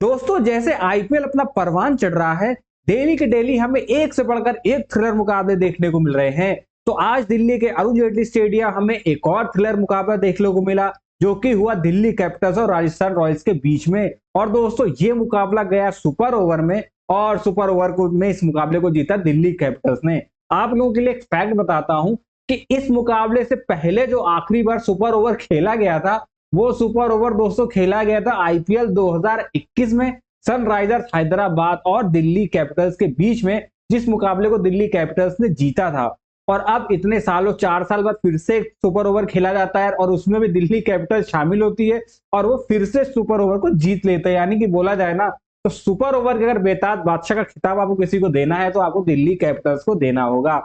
दोस्तों जैसे आईपीएल अपना परवान चढ़ रहा है, डेली के डेली हमें एक से बढ़कर एक थ्रिलर मुकाबले देखने को मिल रहे हैं। तो आज दिल्ली के अरुण जेटली स्टेडियम हमें एक और थ्रिलर मुकाबला देखने को मिला, जो कि हुआ दिल्ली कैपिटल्स और राजस्थान रॉयल्स के बीच में। और दोस्तों ये मुकाबला गया सुपर ओवर में, और सुपर ओवर को में इस मुकाबले को जीता दिल्ली कैपिटल्स ने। आप लोगों के लिए एक फैक्ट बताता हूं कि इस मुकाबले से पहले जो आखिरी बार सुपर ओवर खेला गया था, वो सुपर ओवर दोस्तों खेला गया था आईपीएल 2021 में सनराइजर्स हैदराबाद और दिल्ली कैपिटल्स के बीच में, जिस मुकाबले को दिल्ली कैपिटल्स ने जीता था। और अब इतने सालों 4 साल बाद फिर से सुपर ओवर खेला जाता है और उसमें भी दिल्ली कैपिटल्स शामिल होती है और वो फिर से सुपर ओवर को जीत लेते हैं। यानी कि बोला जाए ना, तो सुपर ओवर के अगर बेताज बादशाह का खिताब आपको किसी को देना है तो आपको दिल्ली कैपिटल्स को देना होगा।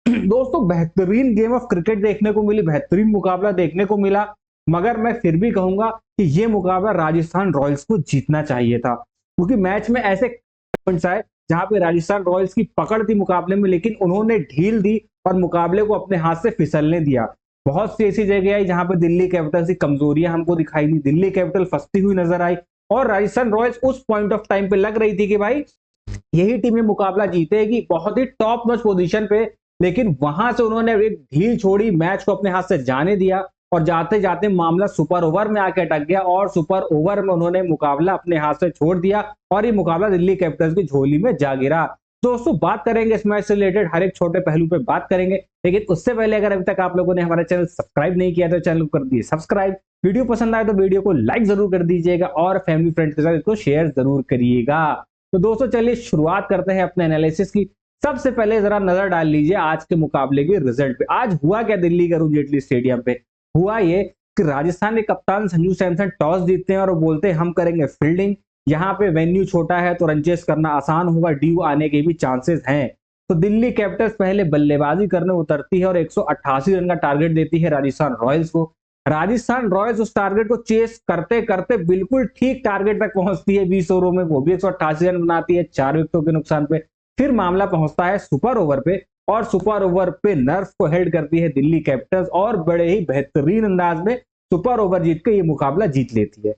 दोस्तों बेहतरीन गेम ऑफ क्रिकेट देखने को मिली, बेहतरीन मुकाबला देखने को मिला, मगर मैं फिर भी कहूंगा कि यह मुकाबला राजस्थान रॉयल्स को जीतना चाहिए था, क्योंकि मैच में ऐसे पॉइंट्स आए जहां पे राजस्थान रॉयल्स की पकड़ थी मुकाबले में, लेकिन उन्होंने ढील दी और मुकाबले को अपने हाथ से फिसलने दिया। बहुत सी ऐसी जगह आई जहां पे दिल्ली कैपिटल्स की कमजोरियां हमको दिखाई दी, दिल्ली कैपिटल फंसती हुई नजर आई और राजस्थान रॉयल्स उस पॉइंट ऑफ टाइम पे लग रही थी कि भाई यही टीम मुकाबला जीतेगी, बहुत ही टॉप नॉच पोजीशन पे। लेकिन वहां से उन्होंने एक ढील छोड़ी, मैच को अपने हाथ से जाने दिया और जाते जाते मामला सुपर ओवर में आके अटक गया और सुपर ओवर में उन्होंने मुकाबला अपने हाथ से छोड़ दिया और ये मुकाबला दिल्ली कैपिटल्स की झोली में जा गिरा। दोस्तों बात करेंगे इस मैच से रिलेटेड, हर एक छोटे पहलू पे बात करेंगे, लेकिन उससे पहले अगर अभी तक आप लोगों ने हमारा चैनल सब्सक्राइब नहीं किया तो चैनल को कर दिए सब्सक्राइब, वीडियो पसंद आए तो वीडियो को लाइक जरूर कर दीजिएगा और फैमिली फ्रेंड्स के साथ इसको शेयर जरूर करिएगा। तो दोस्तों चलिए शुरुआत करते हैं अपने एनालिसिस की। सबसे पहले जरा नजर डाल लीजिए आज के मुकाबले के रिजल्ट पे। आज हुआ क्या दिल्ली के अरुण जेटली स्टेडियम पे? हुआ ये कि राजस्थान के कप्तान संजू सैमसन टॉस जीतते हैं और बोलते हैं हम करेंगे फील्डिंग। यहाँ पे वेन्यू छोटा है तो रन चेस करना आसान होगा, ड्यू आने के भी चांसेस हैं। तो दिल्ली कैपिटल्स पहले बल्लेबाजी करने उतरती है और 188 रन का टारगेट देती है राजस्थान रॉयल्स को। राजस्थान रॉयल्स उस टारगेट को चेस करते करते बिल्कुल ठीक टारगेट तक पहुंचती है 20 ओवरों में, वो भी 188 रन बनाती है 4 विकेटों के नुकसान पे। फिर मामला पहुंचता है सुपर ओवर पे और सुपर ओवर पे नर्व को हेल्ड करती है दिल्ली कैपिटल्स और बड़े ही बेहतरीन अंदाज में सुपर ओवर जीत के ये मुकाबला जीत लेती है।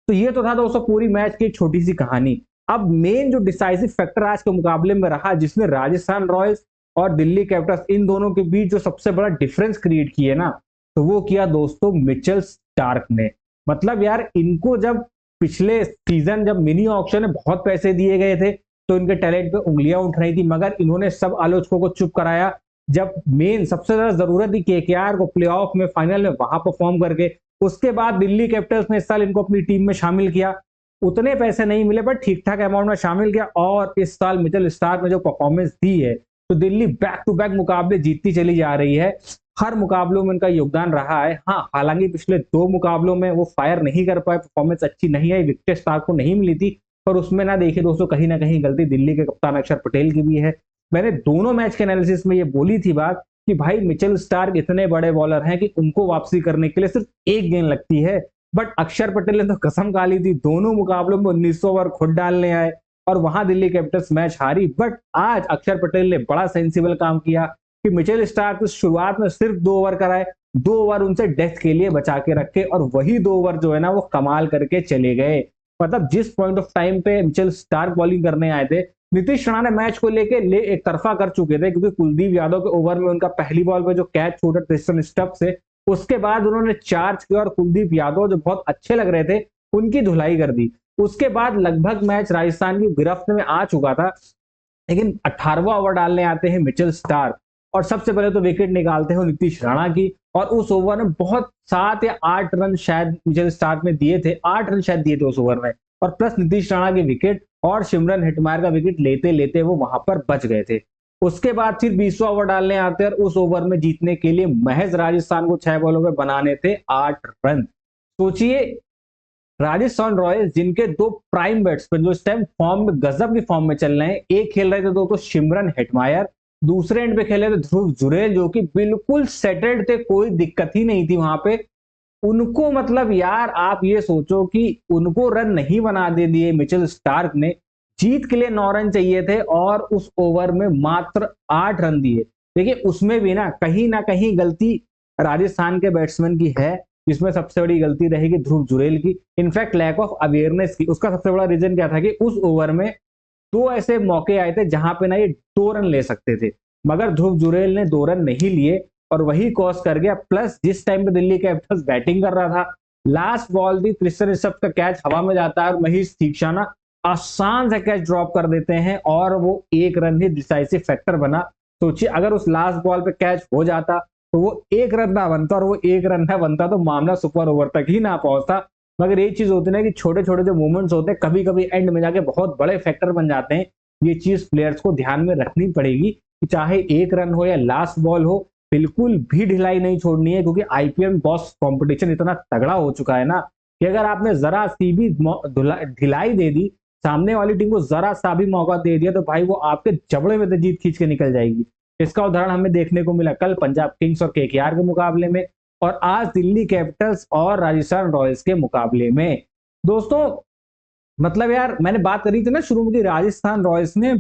तो ये तो था दोस्तों पूरी मैच की एक छोटी सी कहानी। अब मेन जो डिसाइसिव फैक्टर आज के मुकाबले में रहा, जिसने राजस्थान रॉयल्स और दिल्ली कैपिटल्स इन दोनों के बीच जो सबसे बड़ा डिफरेंस क्रिएट किया ना, तो वो किया दोस्तों मिचेल स्टार्क ने। मतलब यार इनको जब पिछले सीजन जब मिनी ऑक्शन में बहुत पैसे दिए गए थे तो इनके टैलेंट पे उंगलियां उठ रही थी, मगर इन्होंने सब आलोचकों को चुप कराया। जब मेन सबसे ज्यादा जरूरत थी केकेआर को प्लेऑफ में, फाइनल में वहां परफॉर्म करके, उसके बाद दिल्ली कैपिटल्स ने इस साल इनको अपनी टीम में शामिल किया। उतने पैसे नहीं मिले पर ठीक ठाक अमाउंट में शामिल किया और इस साल मिचेल स्टार्क ने जो परफॉर्मेंस दी है, तो दिल्ली बैक टू बैक मुकाबले जीतती चली जा रही है। हर मुकाबलों में उनका योगदान रहा है। हाँ, हालांकि पिछले 2 मुकाबलों में वो फायर नहीं कर पाए, परफॉर्मेंस अच्छी नहीं आई, विकेट स्टार्क को नहीं मिली थी, पर उसमें ना देखिए दोस्तों कहीं ना कहीं गलती दिल्ली के कप्तान अक्षर पटेल की भी है। मैंने दोनों मैच के एनालिसिस में ये बोली थी बात कि भाई मिचेल स्टार्क इतने बड़े बॉलर हैं कि उनको वापसी करने के लिए सिर्फ एक गेंद लगती है, बट अक्षर पटेल ने तो कसम खा ली थी, दोनों मुकाबलों में 1900 ओवर खुद डालने आए और वहां दिल्ली कैपिटल्स मैच हारी। बट आज अक्षर पटेल ने बड़ा सेंसिबल काम किया कि मिचेल स्टार्क शुरुआत में सिर्फ 2 ओवर कराए, 2 ओवर उनसे डेथ के लिए बचा के रखे और वही 2 ओवर जो है ना वो कमाल करके चले गए। मतलब जिस पॉइंट ऑफ टाइम पे मिचेल स्टार्क बॉलिंग करने आए थे, नीतीश राणा ने मैच को लेके एक तरफा कर चुके थे, क्योंकि कुलदीप यादव के ओवर में उनका पहली बॉल पे जो कैच छूटा क्रिस्टन स्टफ से, उसके बाद उन्होंने चार्ज किया और कुलदीप यादव जो बहुत अच्छे लग रहे थे उनकी धुलाई कर दी। उसके बाद लगभग मैच राजस्थान की गिरफ्त में आ चुका था, लेकिन 18वां ओवर डालने आते हैं मिचेल स्टार्क और सबसे पहले तो विकेट निकालते हैं नीतीश राणा की। और उस ओवर में बहुत 7 या 8 रन शायद मिचेल स्टार्क ने दिए थे, 8 रन शायद दिए थे उस ओवर में, और प्लस नीतीश राणा के विकेट और सिमरन हेटमायर का विकेट लेते लेते वो वहां पर बच गए थे। उसके बाद फिर 20वां ओवर डालने आते हैं और उस ओवर में जीतने के लिए महज राजस्थान को 6 बॉलों में बनाने थे 8 रन। सोचिए राजस्थान रॉयल्स जिनके 2 प्राइम बैट्समैन जो इस टाइम फॉर्म में गजब की फॉर्म में चल रहे हैं, एक खेल रहे थे तो सिमरन हेटमायर, दूसरे एंड पे खेले थे ध्रुव जुरेल, जो कि बिल्कुल सेटल्ड थे, कोई दिक्कत ही नहीं थी वहां पे उनको। मतलब यार आप ये सोचो कि उनको रन नहीं बना दे दिए मिचेल स्टार्क ने, जीत के लिए 9 रन चाहिए थे और उस ओवर में मात्र 8 रन दिए। देखिए उसमें भी ना कहीं गलती राजस्थान के बैट्समैन की है। इसमें सबसे बड़ी गलती रहेगी ध्रुव जुरेल की, इनफैक्ट लैक ऑफ अवेयरनेस की। उसका सबसे बड़ा रीजन क्या था कि उस ओवर में दो ऐसे मौके आए थे जहां पे ना ये 2 रन ले सकते थे, मगर ध्रुव जुरेल ने 2 रन नहीं लिए और वही कॉस्ट कर गया। प्लस जिस टाइम पे दिल्ली कैपिटल्स बैटिंग कर रहा था, लास्ट बॉल थी, क्रिस्टन ऋषभ का कैच हवा में जाता है और महीश दीक्षाना आसान से कैच ड्रॉप कर देते हैं और वो 1 रन ही डिसाइसिव फैक्टर बना। सोचिए अगर उस लास्ट बॉल पे कैच हो जाता तो वो 1 रन ना बनता, और वो 1 रन ना बनता तो मामला सुपर ओवर तक ही ना पहुंचता। मगर एक चीज होती है ना कि छोटे छोटे जो मूवमेंट्स होते हैं कभी कभी एंड में जाके बहुत बड़े फैक्टर बन जाते हैं। ये चीज प्लेयर्स को ध्यान में रखनी पड़ेगी कि चाहे 1 रन हो या लास्ट बॉल हो, बिल्कुल भी ढिलाई नहीं छोड़नी है, क्योंकि आईपीएल में बॉस कंपटीशन इतना तगड़ा हो चुका है ना कि अगर आपने जरा सी भी ढिलाई दे दी, सामने वाली टीम को जरा सा भी मौका दे दिया, तो भाई वो आपके जबड़े में से जीत खींच के निकल जाएगी। इसका उदाहरण हमें देखने को मिला कल पंजाब किंग्स और केकेआर के मुकाबले में, और आज दिल्ली कैपिटल्स और राजस्थान रॉयल्स के मुकाबले में। दोस्तों मतलब यार मैंने बात करी थी ना शुरू में कि राजस्थान रॉयल्स ने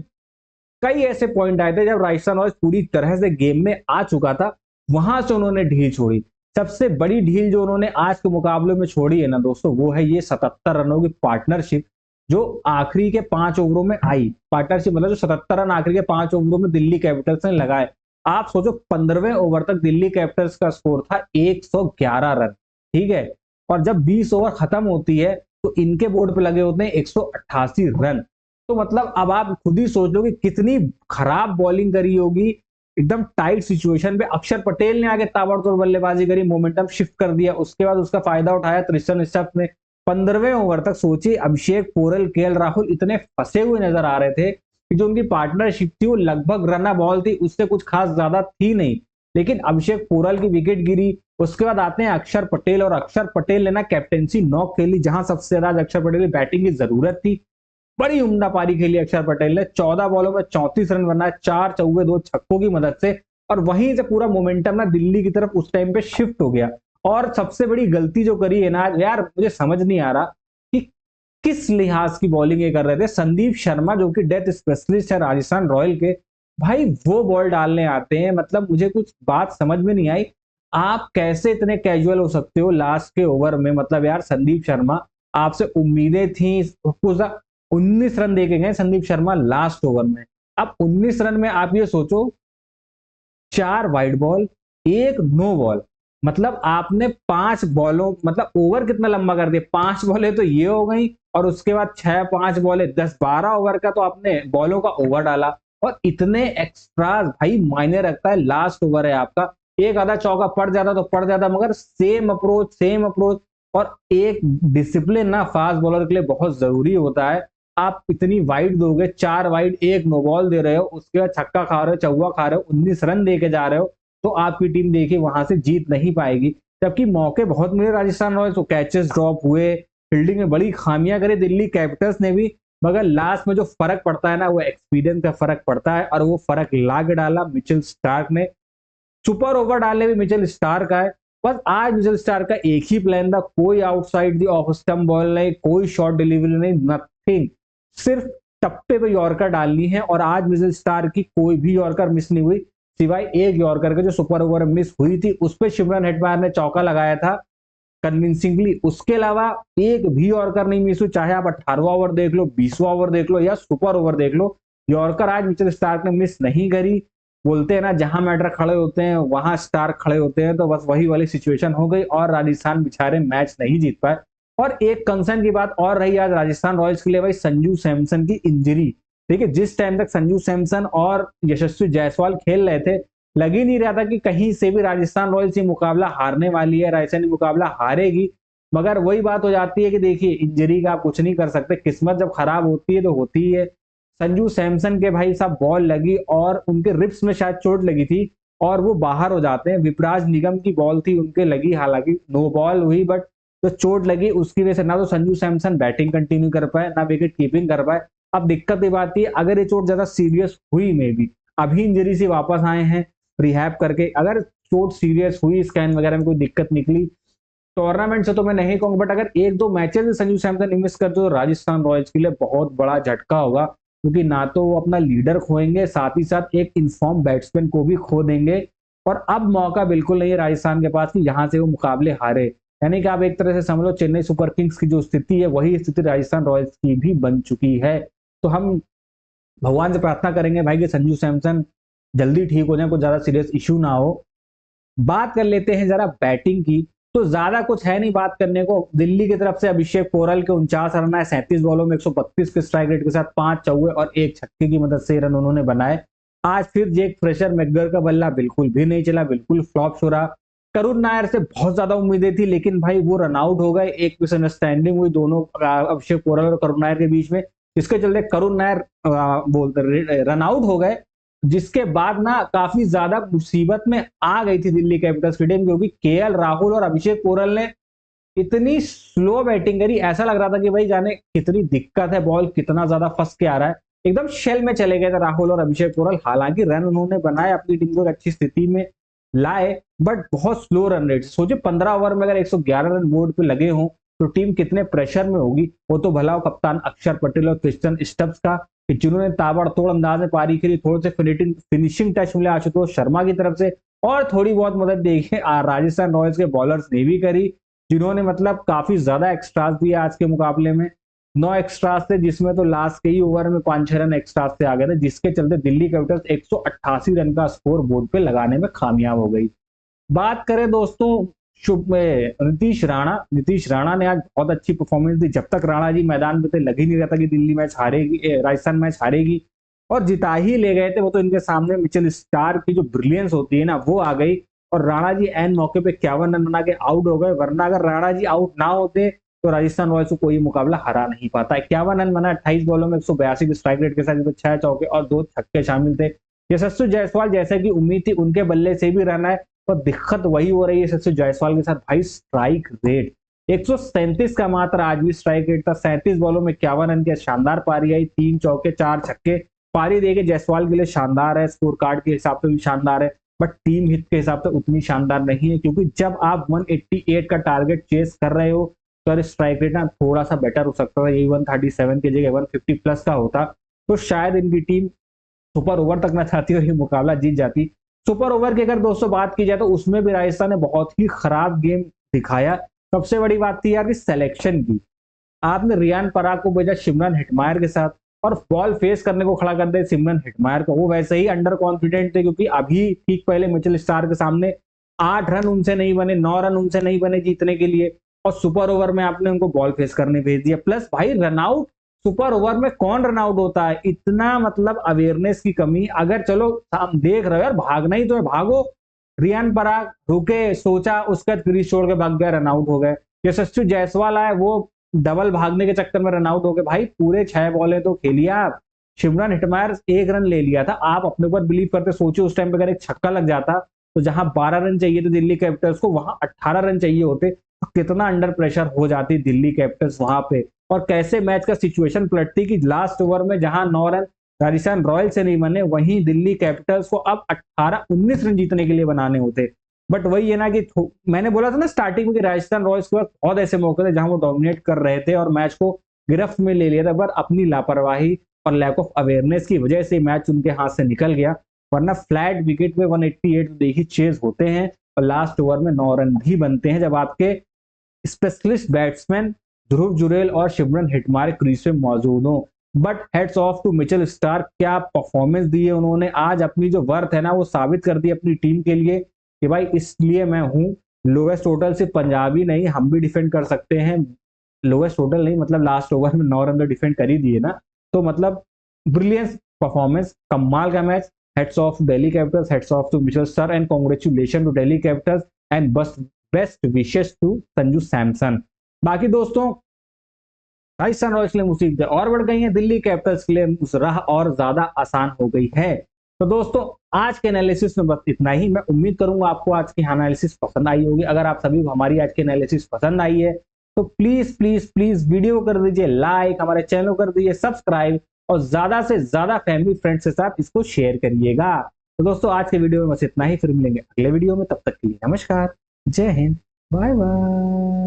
कई ऐसे पॉइंट आए थे जब राजस्थान रॉयल्स पूरी तरह से गेम में आ चुका था, वहां से उन्होंने ढील छोड़ी। सबसे बड़ी ढील जो उन्होंने आज के मुकाबले में छोड़ी है ना दोस्तों, वो है ये 77 रनों की पार्टनरशिप जो आखिरी के 5 ओवरों में आई। पार्टनरशिप मतलब जो 77 रन आखिरी के 5 ओवरों में दिल्ली कैपिटल्स ने लगाए। आप सोचो 15वें ओवर तक दिल्ली कैपिटल्स का स्कोर था 111 रन, ठीक है, और जब 20 ओवर खत्म होती है तो इनके बोर्ड पे लगे होते हैं 188 रन। तो मतलब अब आप खुद ही सोच लो कि कितनी खराब बॉलिंग करी होगी एकदम टाइट सिचुएशन पे। अक्षर पटेल ने आगे ताबड़तोड़ बल्लेबाजी करी, मोमेंटम शिफ्ट कर दिया, उसके बाद उसका फायदा उठाया क्रिस्टन ऋषभ ने। 15वें ओवर तक सोचिए अभिषेक पोरल केएल राहुल इतने फंसे हुए नजर आ रहे थे कि जो उनकी पार्टनरशिप थी वो लगभग रन बॉल थी, उससे कुछ खास ज्यादा थी नहीं, लेकिन अभिषेक पोरल की विकेट गिरी। उसके बाद आते हैं अक्षर पटेल, और अक्षर पटेल ने ना कैप्टेंसी नॉक खेली जहां सबसे ज्यादा अक्षर पटेल की बैटिंग की जरूरत थी। बड़ी उम्दा पारी खेली अक्षर पटेल ने, 14 बॉलों में 34 रन बनाए, 4 चौके 2 छक्कों की मदद से, और वहीं से पूरा मोमेंटम ना दिल्ली की तरफ उस टाइम पे शिफ्ट हो गया। और सबसे बड़ी गलती जो करी है ना यार, मुझे समझ नहीं आ रहा कि किस लिहाज की बॉलिंग ये कर रहे थे। संदीप शर्मा जो कि डेथ स्पेशलिस्ट है राजस्थान रॉयल के, भाई वो बॉल डालने आते हैं, मतलब मुझे कुछ बात समझ में नहीं आई। आप कैसे इतने कैजुअल हो सकते हो लास्ट के ओवर में। मतलब यार संदीप शर्मा, आपसे उम्मीदें थी, 19 रन देके गए संदीप शर्मा लास्ट ओवर में। अब 19 रन में आप ये सोचो 4 वाइड बॉल, 1 नो बॉल, मतलब आपने 5 बॉलों, मतलब ओवर कितना लंबा कर दिया, 5 बॉलें तो ये हो गई, और उसके बाद 6 5 बॉलें 10-12 ओवर का तो आपने बॉलों का ओवर डाला। और इतने एक्स्ट्राज भाई मायने रखता है, लास्ट ओवर है आपका, एक आधा चौका पड़ जाता तो पड़ जाता, मगर सेम अप्रोच और एक डिसिप्लिन ना फास्ट बॉलर के लिए बहुत जरूरी होता है। आप इतनी वाइड दोगे, 4 वाइड 1 नो बॉल दे रहे हो, उसके बाद छक्का खा रहे हो, चौका खा रहे हो, 19 रन दे के जा रहे हो, तो आपकी टीम देखिए वहां से जीत नहीं पाएगी। जबकि मौके बहुत मिले राजस्थान रॉयल्स को, कैचेस ड्रॉप हुए, फील्डिंग में बड़ी खामियां करे दिल्ली कैपिटल्स ने भी, मगर लास्ट में जो फर्क पड़ता है ना वो एक्सपीरियंस का फर्क पड़ता है, और वो फर्क ला के डाला मिचेल स्टार्क ने। सुपर ओवर डालने भी मिचेल स्टार्क आए। बस आज मिचेल स्टार्क का एक ही प्लान था, कोई outside the off stump ball नहीं, कोई शॉर्ट डिलीवरी नहीं, नथिंग, सिर्फ टप्पे पे यॉर्कर डालनी है। और आज मिचेल स्टार्क की कोई भी यॉर्कर मिस नहीं हुई, सिवाय एक यॉर्कर के जो सुपर ओवर मिस हुई थी, उस पर शिमरन हेटमायर ने चौका लगाया था कन्विंसिंगली। उसके अलावा एक भी यॉर्कर नहीं मिस हुई, चाहे आप 18वां ओवर देख लो, 20वां ओवर देख लो या सुपर ओवर देख लो, यॉर्कर आज मिचेल स्टार्क ने मिस नहीं करी। बोलते हैं ना जहां मैटर खड़े होते हैं वहां स्टार्क खड़े होते हैं, तो बस वही वाली सिचुएशन हो गई और राजस्थान बेचारे मैच नहीं जीत पाए। और एक कंसर्न की बात और रही आज राजस्थान रॉयल्स के लिए, भाई संजू सैमसन की इंजरी। देखिए जिस टाइम तक संजू सैमसन और यशस्वी जायसवाल खेल रहे थे, लग ही नहीं रहा था कि कहीं से भी राजस्थान रॉयल्स ये मुकाबला हारने वाली है, राजस्थान ये मुकाबला हारेगी। मगर वही बात हो जाती है कि देखिए इंजरी का आप कुछ नहीं कर सकते, किस्मत जब खराब होती है तो होती ही है। संजू सैमसन के भाई साहब बॉल लगी और उनके रिब्स में शायद चोट लगी थी और वो बाहर हो जाते हैं। विपराज निगम की बॉल थी, उनके लगी, हालांकि नो बॉल हुई, बट जो चोट लगी उसकी वजह से ना तो संजू सैमसन बैटिंग कंटिन्यू कर पाए ना विकेट कीपिंग कर पाए। अब दिक्कत ये बात थी अगर ये चोट ज्यादा सीरियस हुई, में भी अभी इंजरी से वापस आए हैं रिहैब करके, अगर चोट सीरियस हुई, स्कैन वगैरह में कोई दिक्कत निकली, टूर्नामेंट से तो मैं नहीं कहूंगा, बट अगर 1-2 मैचेस संजू सैमसन मिस कर तो राजस्थान रॉयल्स के लिए बहुत बड़ा झटका होगा, क्योंकि ना तो वो अपना लीडर खोएंगे, साथ ही साथ एक इन्फॉर्म बैट्समैन को भी खो देंगे। और अब मौका बिल्कुल नहीं है राजस्थान के पास कि यहां से वो मुकाबले हारे। यानी कि आप एक तरह से समझ लो चेन्नई सुपर किंग्स की जो स्थिति है वही स्थिति राजस्थान रॉयल्स की भी बन चुकी है। तो हम भगवान से प्रार्थना करेंगे भाई कि संजू सैमसन जल्दी ठीक हो जाए, कुछ ज्यादा सीरियस इशू ना हो। बात कर लेते हैं जरा बैटिंग की, तो ज्यादा कुछ है नहीं बात करने को। दिल्ली की तरफ से अभिषेक पोरल के 49 रन आए 37 बॉलों में 132 के स्ट्राइक रेट के साथ, 5 चौके और 1 छक्के की मदद से रन उन्होंने बनाए। आज फिर जेक फ्रेशर मैकगर का बल्ला बिल्कुल भी नहीं चला, बिल्कुल फ्लॉप हो रहा। करुण नायर से बहुत ज्यादा उम्मीदें थी लेकिन भाई वो रन आउट हो गए, एक मिसअंडरस्टैंडिंग हुई दोनों अभिषेक पोरल और करुण नायर के बीच में, इसके चलते करुण नायर बोलते रन आउट हो गए। जिसके बाद ना काफी ज्यादा मुसीबत में आ गई थी दिल्ली कैपिटल्स की टीम, क्योंकि केएल राहुल और अभिषेक पोरल ने इतनी स्लो बैटिंग करी, ऐसा लग रहा था कि भाई जाने कितनी दिक्कत है, बॉल कितना ज्यादा फंस के आ रहा है। एकदम शेल में चले गए थे राहुल और अभिषेक पोरल। हालांकि रन उन्होंने बनाए, अपनी टीम को एक अच्छी स्थिति में लाए, बट बहुत स्लो रन रेट। सोचे 15 ओवर में अगर 111 रन बोर्ड पे लगे हों तो टीम कितने प्रेशर में होगी। वो तो भला कप्तान अक्षर पटेल और क्रिस्टन स्टब्स का, जिन्होंने ताबड़तोड़ अंदाज में पारी खेली, थोड़े से फिनिशिंग टच मिले आशुतोष शर्मा की तरफ से, और थोड़ी बहुत मदद देखिए राजस्थान रॉयल्स के बॉलर्स ने भी करी, जिन्होंने मतलब काफी ज्यादा एक्स्ट्रास दिए आज के मुकाबले में। 9 एक्स्ट्रास थे जिसमें तो लास्ट के ही ओवर में 5-6 रन एक्स्ट्रास से आ गए थे, जिसके चलते दिल्ली कैपिटल्स 188 रन का स्कोर बोर्ड पे लगाने में कामयाब हो गई। बात करें दोस्तों नीतीश राणा ने आज बहुत अच्छी परफॉर्मेंस दी। जब तक राणा जी मैदान में थे लग ही नहीं रहा था कि दिल्ली मैच हारेगी, राजस्थान मैच हारेगी, और जिता ही ले गए थे। वो तो इनके सामने मिचेल स्टार्क की जो ब्रिलियंस होती है ना वो आ गई, और राणा जी एन मौके पे 51 रन बना के आउट हो गए। वरना अगर राणा जी आउट ना होते तो राजस्थान रॉयल्स को कोई मुकाबला हरा नहीं पाता। 51 रन बना 28 बॉलों में 182 के स्ट्राइक रेट के साथ, 6 चौके और 2 छक्के शामिल थे। यशस्वी जायसवाल जैसे की उम्मीद थी उनके बल्ले से भी रन आए, तो दिक्कत वही हो रही है यशस्वी जायसवाल के साथ भाई, स्ट्राइक रेट 137 का मात्र आज भी स्ट्राइक रेट था। 37 बॉलों में 51 रन की शानदार पारी आई, 3 चौके 4 छक्के। पारी देके जायसवाल के लिए शानदार है, स्कोर कार्ड के हिसाब से भी शानदार है, बट टीम हिट के हिसाब से उतनी शानदार नहीं है, क्योंकि जब आप 188 का टारगेट चेस कर रहे हो तो स्ट्राइक रेट ना थोड़ा सा बेटर हो सकता था। यही 137 की जगह 150 प्लस का होता तो शायद इनकी टीम सुपर ओवर तक ना चाहती और ये मुकाबला जीत जाती। सुपर ओवर की अगर दोस्तों बात की जाए तो उसमें भी राजस्थान ने बहुत ही खराब गेम दिखाया। सबसे बड़ी बात थी यार सिलेक्शन की। आपने रियान पराग को भेजा सिमरन हिटमायर के साथ, और बॉल फेस करने को खड़ा कर दे सिमरन हिटमायर को। वो वैसे ही अंडर कॉन्फिडेंट थे, क्योंकि अभी ठीक पहले मिचेल स्टार के सामने 8 रन उनसे नहीं बने, 9 रन उनसे नहीं बने जीतने के लिए, और सुपर ओवर में आपने उनको बॉल फेस करने भेज दिया। प्लस भाई रनआउट सुपर ओवर में कौन रनआउट होता है, इतना मतलब अवेयरनेस की कमी। अगर चलो हम देख रहे हो यार भागना ही तो है, भागो। रियान पराग रुके, सोचा, उसका क्रीज छोड़ के भाग गया, रनआउट हो गए। यशस्वी जायसवाल आए, वो डबल भागने के चक्कर में रनआउट हो गए। भाई पूरे 6 बॉलें तो खेलिए आप। सिमरन हिटमायर 1 रन ले लिया था, आप अपने ऊपर बिलीव करते, सोचिए उस टाइम पे अगर एक छक्का लग जाता तो जहां 12 रन चाहिए थे दिल्ली कैपिटल्स को, वहां 18 रन चाहिए होते, तो कितना अंडर प्रेशर हो जाती दिल्ली कैपिटल्स वहां पे, और कैसे मैच का सिचुएशन पलटती कि लास्ट ओवर में जहां 9 रन राजस्थान रॉयल्स से नहीं बने, वहीं दिल्ली कैपिटल्स को अब 18-19 रन जीतने के लिए बनाने होते। बट वही है ना कि मैंने बोला था ना स्टार्टिंग में कि राजस्थान रॉयल्स के पास बहुत ऐसे मौके थे जहां वो डोमिनेट कर रहे थे और मैच को गिरफ्त में ले लिया था, पर अपनी लापरवाही और लैक ऑफ अवेयरनेस की वजह से मैच उनके हाथ से निकल गया। वरना फ्लैट विकेट पे 188 देखिए चेज होते हैं, और लास्ट ओवर में 9 रन भी बनते हैं जब आपके स्पेशलिस्ट बैट्समैन ध्रुव जुरेल और सिमरन हिटमायर क्रीज पे मौजूद हो। But heads off to Mitchell Starc, क्या परफॉर्मेंस दी है उन्होंने। आज अपनी जो वर्थ है ना वो साबित कर दी अपनी टीम के लिए कि भाई इसलिए मैं हूं। लोएस्ट टोटल से पंजाबी नहीं, हम भी डिफेंड कर सकते हैं। लोएस्ट टोटल नहीं मतलब लास्ट ओवर में 9 रन तो डिफेंड कर ही दिए ना, तो मतलब ब्रिलियंस परफॉर्मेंस, कमाल का match. Heads off Delhi Capitals, heads off to Mitchell Starc and congratulation to Delhi Capitals and best wishes to Sanju Samson. बाकी दोस्तों राजस्थान रॉयल्स के लिए मुसीबतें और बढ़ गई हैं, दिल्ली कैपिटल्स के लिए राह और ज्यादा आसान हो गई है। तो दोस्तों आज के एनालिसिस में बस इतना ही। मैं उम्मीद करूंगा आपको आज की एनालिसिस पसंद आई होगी। अगर आप सभी को हमारी आज की एनालिसिस पसंद आई है तो प्लीज प्लीज प्लीज वीडियो कर दीजिए लाइक, हमारे चैनल कर दीजिए सब्सक्राइब, और ज्यादा से ज्यादा फैमिली फ्रेंड्स के साथ इसको शेयर करिएगा। तो दोस्तों आज के वीडियो में बस इतना ही, फिर मिलेंगे अगले वीडियो में। तब तक के लिए नमस्कार, जय हिंद, बाय बाय।